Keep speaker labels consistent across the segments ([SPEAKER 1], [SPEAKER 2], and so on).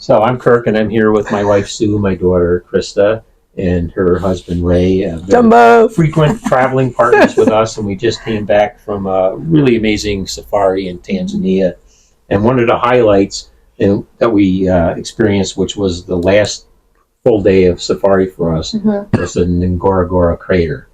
[SPEAKER 1] So I'm Kirk, and I'm here with my wife Sue, my daughter Krista, and her husband Ray.
[SPEAKER 2] Jumbo!
[SPEAKER 1] Frequent traveling partners with us, and we just came back from a really amazing safari in Tanzania. And one of the highlights that we experienced, which was the last full day of safari for us, was the Ngorongoro Crater,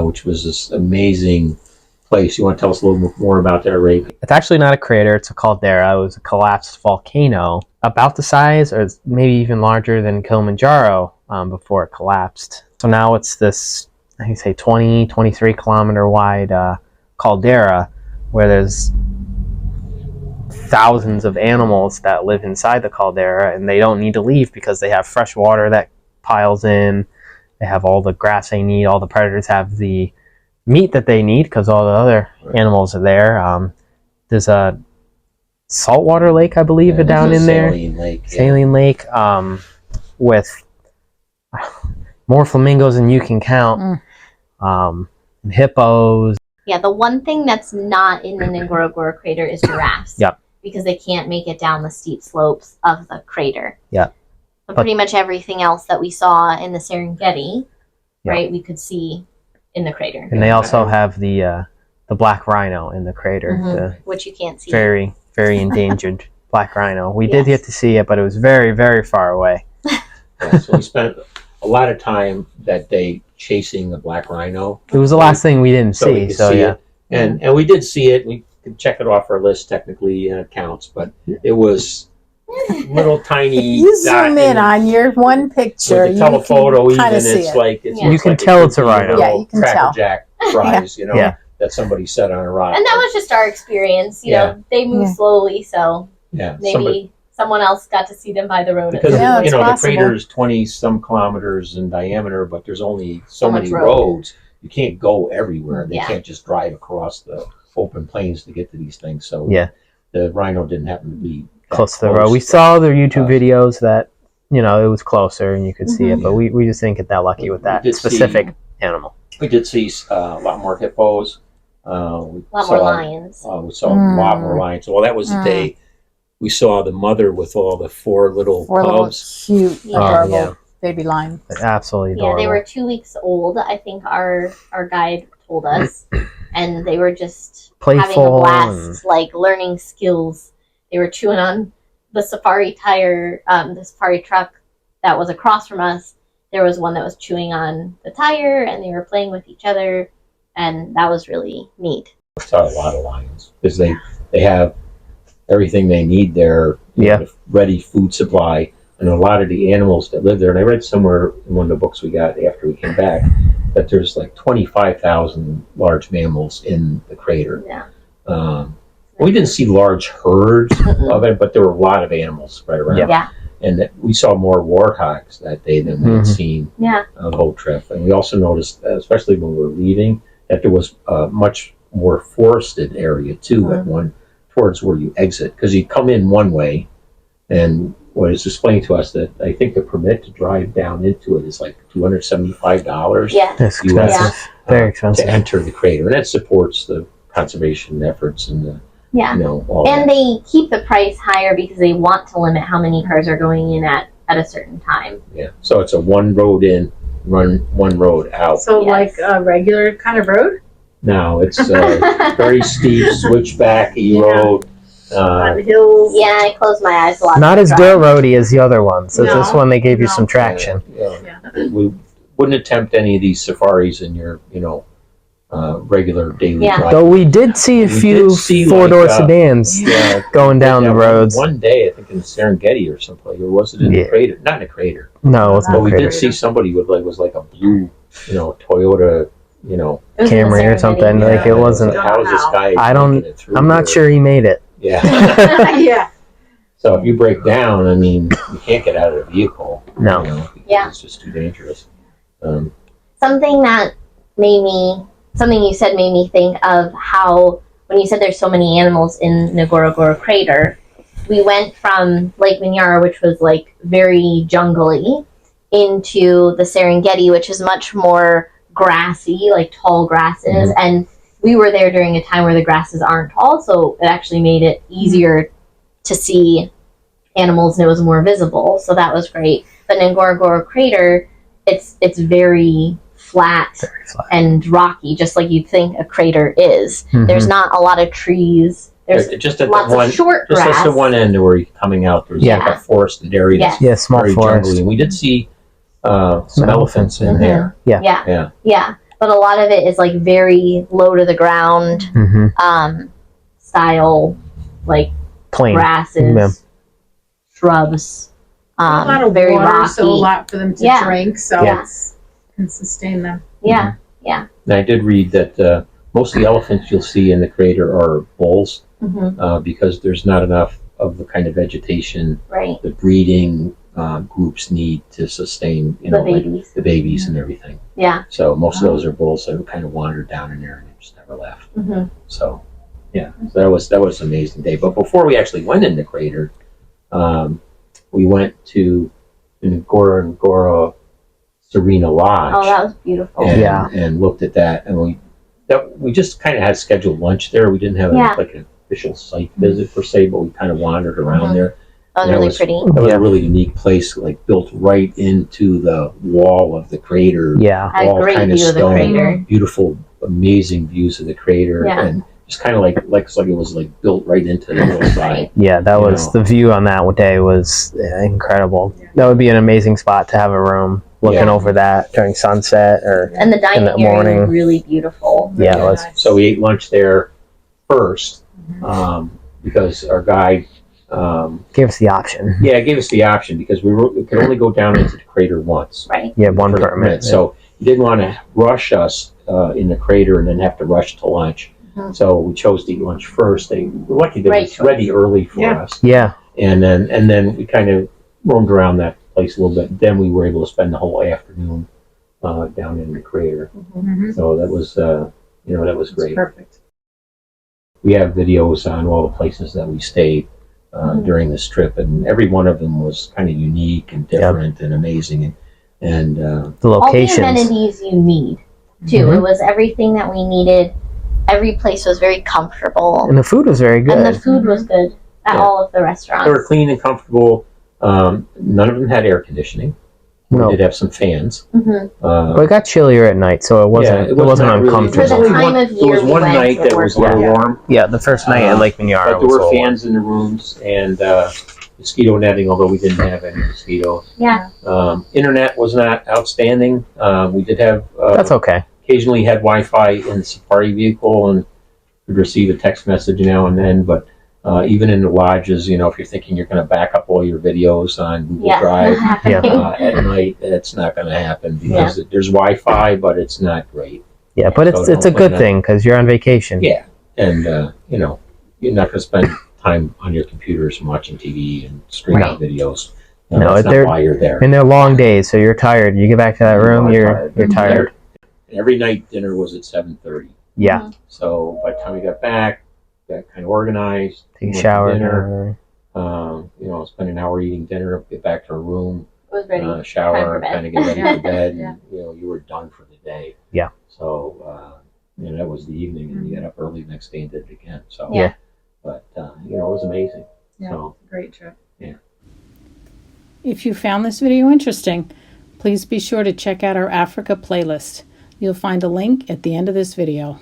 [SPEAKER 1] which was this amazing place. You want to tell us a little bit more about that, Ray?
[SPEAKER 2] It's actually not a crater, it's a caldara. It was a collapsed volcano about the size or maybe even larger than Kilimanjaro before it collapsed. So now it's this, I think say 20, 23 kilometer wide caldera where there's thousands of animals that live inside the caldera, and they don't need to leave because they have fresh water that piles in. They have all the grass they need. All the predators have the meat that they need because all the other animals are there. There's a saltwater lake, I believe, down in there. Saline lake, with more flamingos than you can count. Hippos.
[SPEAKER 3] Yeah, the one thing that's not in the Ngorongoro Crater is giraffes.
[SPEAKER 2] Yep.
[SPEAKER 3] Because they can't make it down the steep slopes of the crater.
[SPEAKER 2] Yeah.
[SPEAKER 3] But pretty much everything else that we saw in the Serengeti, right, we could see in the crater.
[SPEAKER 2] And they also have the black rhino in the crater.
[SPEAKER 3] Which you can't see.
[SPEAKER 2] Very, very endangered black rhino. We did get to see it, but it was very, very far away.
[SPEAKER 1] So we spent a lot of time that day chasing the black rhino.
[SPEAKER 2] It was the last thing we didn't see.
[SPEAKER 1] We could
[SPEAKER 2] So
[SPEAKER 1] see
[SPEAKER 2] yeah.
[SPEAKER 1] it. And we did see it. We could check it off our list technically, and it counts, but it was little tiny.
[SPEAKER 4] You zoom in on your one picture.
[SPEAKER 1] With the telephoto, even
[SPEAKER 4] it's
[SPEAKER 1] like
[SPEAKER 2] you can tell it's a rhino.
[SPEAKER 4] Yeah, you can tell.
[SPEAKER 1] Jack fries, you know, that somebody set on a rock.
[SPEAKER 3] And that was just our experience. You know, they move slowly, so maybe someone else got to see them by the road.
[SPEAKER 1] Because you know the crater is 20-some kilometers in diameter, but there's only so many roads. You can't go everywhere. They can't just drive across the open plains to get to these things. So the rhino didn't happen to be
[SPEAKER 2] close to the road. We saw the YouTube videos that, you know, it was closer and you could see it, but we just didn't get that lucky with that specific animal.
[SPEAKER 1] We did see a lot more hippos. A
[SPEAKER 3] lot more lions.
[SPEAKER 1] We saw a lot more lions. Well, that was the day we saw the mother with all the four little cubs.
[SPEAKER 4] Cute, adorable baby lions.
[SPEAKER 2] Absolutely adorable.
[SPEAKER 3] Yeah, they were 2 weeks old, I think our guide told us. And they were just
[SPEAKER 2] playful,
[SPEAKER 3] having a blast, like learning skills. They were chewing on the safari tire, the safari truck that was across from us. There was one that was chewing on the tire, and they were playing with each other, and that was really neat.
[SPEAKER 1] I saw a lot of lions because they have everything they need there, ready food supply, and a lot of the animals that live there. And I read somewhere in one of the books we got after we came back that there's like 25,000 large mammals in the crater.
[SPEAKER 3] Yeah.
[SPEAKER 1] We didn't see large herds of it, but there were a lot of animals spread around.
[SPEAKER 3] Yeah.
[SPEAKER 1] And we saw more warthogs that day than we had seen the whole trip. And we also noticed, especially when we were leaving, that there was a much more forested area too at one towards where you exit, because you come in one way, and what is explained to us that I think the permit to drive down into it is like $275.
[SPEAKER 3] Yeah,
[SPEAKER 2] that's expensive. Very expensive
[SPEAKER 1] to enter the crater, and that supports the conservation efforts and the all
[SPEAKER 3] and
[SPEAKER 1] that.
[SPEAKER 3] they keep the price higher because they want to limit how many cars are going in at a certain time.
[SPEAKER 1] Yeah, so it's a one road in, one road out.
[SPEAKER 4] So like a regular kind of road?
[SPEAKER 1] No, it's very steep, switchbacky road.
[SPEAKER 4] The hills.
[SPEAKER 3] Yeah, I close my eyes a lot.
[SPEAKER 2] Not as dirt roady as the other one. So this one they gave you some traction.
[SPEAKER 1] We wouldn't attempt any of these safaris in your, regular daily drive.
[SPEAKER 2] Though we did see a few four-door sedans going down the roads.
[SPEAKER 1] One day, I think in the Serengeti or someplace, or was it in the crater? Not in the crater.
[SPEAKER 2] No, it wasn't.
[SPEAKER 1] But we did see somebody with was like a blue, Toyota,
[SPEAKER 2] Camry or something. Like it wasn't.
[SPEAKER 1] How is this guy?
[SPEAKER 2] I'm not sure he made it.
[SPEAKER 1] Yeah.
[SPEAKER 4] Yeah.
[SPEAKER 1] So if you break down, I mean, you can't get out of the vehicle.
[SPEAKER 2] No.
[SPEAKER 1] It's just too dangerous.
[SPEAKER 3] Something you said made me think of how, when you said there's so many animals in Ngorongoro Crater, we went from Lake Manyara, which was like very jungly, into the Serengeti, which is much more grassy, like tall grasses. And we were there during a time where the grasses aren't tall, so it actually made it easier to see animals and it was more visible, so that was great. But in Ngorongoro Crater, it's very flat and rocky, just like you'd think a crater is. There's not a lot of trees. There's
[SPEAKER 1] just at
[SPEAKER 3] lots of short grass.
[SPEAKER 1] Just the one end where you're coming out, there's like a forested area. That's
[SPEAKER 2] small
[SPEAKER 1] very
[SPEAKER 2] forest.
[SPEAKER 1] jungly. And we did see some elephants in there.
[SPEAKER 3] Yeah. But a lot of it is like very low to the ground style, like
[SPEAKER 2] plain
[SPEAKER 3] grasses, shrubs.
[SPEAKER 4] A lot of
[SPEAKER 3] very
[SPEAKER 4] water,
[SPEAKER 3] rocky.
[SPEAKER 4] so a lot for them to drink, so it can sustain them.
[SPEAKER 3] Yeah.
[SPEAKER 1] And I did read that most of the elephants you'll see in the crater are bulls because there's not enough of the kind of vegetation the breeding groups need to sustain, the babies and everything.
[SPEAKER 3] Yeah.
[SPEAKER 1] So most of those are bulls that kind of wandered down in there and just never left. So so that was an amazing day. But before we actually went in the crater, we went to the Ngorongoro Serena Lodge.
[SPEAKER 3] Oh, that was beautiful.
[SPEAKER 1] And looked at that, and we just kind of had scheduled lunch there. We didn't have like an official site visit per se, but we kind of wandered around there.
[SPEAKER 3] That was really pretty.
[SPEAKER 1] That was a really unique place, like built right into the wall of the crater.
[SPEAKER 3] Had a great
[SPEAKER 1] kind of
[SPEAKER 3] view of the crater.
[SPEAKER 1] Beautiful, amazing views of the crater, and just kind of like it was like built right into the hillside.
[SPEAKER 2] Yeah, that was the view on that day was incredible. That would be an amazing spot to have a room looking over that during sunset
[SPEAKER 3] and the dining area was really beautiful.
[SPEAKER 2] Yeah, it was.
[SPEAKER 1] So we ate lunch there first because our guide
[SPEAKER 2] gave us the option.
[SPEAKER 1] Yeah, it gave us the option because we could only go down into the crater once.
[SPEAKER 3] Right.
[SPEAKER 2] Yeah, one permit.
[SPEAKER 1] So he didn't want to rush us in the crater and then have to rush to lunch. So we chose to eat lunch first. They were lucky that it was ready early for us.
[SPEAKER 2] Yeah.
[SPEAKER 1] And then we kind of roamed around that place a little bit. Then we were able to spend the whole afternoon down in the crater. So that was that was great.
[SPEAKER 4] Perfect.
[SPEAKER 1] We have videos on all the places that we stayed during this trip, and every one of them was kind of unique and different and amazing. And
[SPEAKER 2] the locations,
[SPEAKER 3] all the amenities you need too. It was everything that we needed. Every place was very comfortable,
[SPEAKER 2] and the food was very good.
[SPEAKER 3] And the food was good at all of the restaurants.
[SPEAKER 1] They were clean and comfortable. None of them had air conditioning.
[SPEAKER 2] No.
[SPEAKER 1] We did have some fans.
[SPEAKER 2] But it got chillier at night, so it wasn't uncomfortable.
[SPEAKER 3] For the time of year,
[SPEAKER 1] there was one night that was a little warm.
[SPEAKER 2] Yeah, the first night at Lake Manyara.
[SPEAKER 1] But there were fans in the rooms and mosquito netting, although we didn't have any mosquitoes.
[SPEAKER 3] Yeah.
[SPEAKER 1] Internet was not outstanding. We did have.
[SPEAKER 2] That's okay.
[SPEAKER 1] Occasionally had Wi-Fi in the safari vehicle and could receive a text message now and then, but even in the lodges, if you're thinking you're going to back up all your videos on Google Drive at night, it's not going to happen because there's Wi-Fi, but it's not great.
[SPEAKER 2] Yeah, but it's a good thing because you're on vacation.
[SPEAKER 1] Yeah, and you're not going to spend time on your computers and watching TV and streaming videos. That's not why you're there.
[SPEAKER 2] And they're long days, so you're tired. You get back to that room, you're tired.
[SPEAKER 1] Every night dinner was at 7:30.
[SPEAKER 2] Yeah.
[SPEAKER 1] So by the time we got back, got kind of organized.
[SPEAKER 2] Take a shower.
[SPEAKER 1] Dinner. Spend an hour eating dinner. Get back to our room.
[SPEAKER 3] Was ready.
[SPEAKER 1] Shower. Kind of get ready for bed. And, you were done for the day.
[SPEAKER 2] Yeah.
[SPEAKER 1] So that was the evening, and you got up early the next day and did it again. So
[SPEAKER 2] yeah.
[SPEAKER 1] But it was amazing.
[SPEAKER 4] Yeah.
[SPEAKER 1] So,
[SPEAKER 4] great trip.
[SPEAKER 1] Yeah.
[SPEAKER 5] If you found this video interesting, please be sure to check out our Africa playlist. You'll find a link at the end of this video.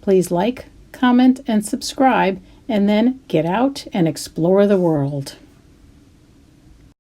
[SPEAKER 5] Please like, comment, and subscribe, and then get out and explore the world.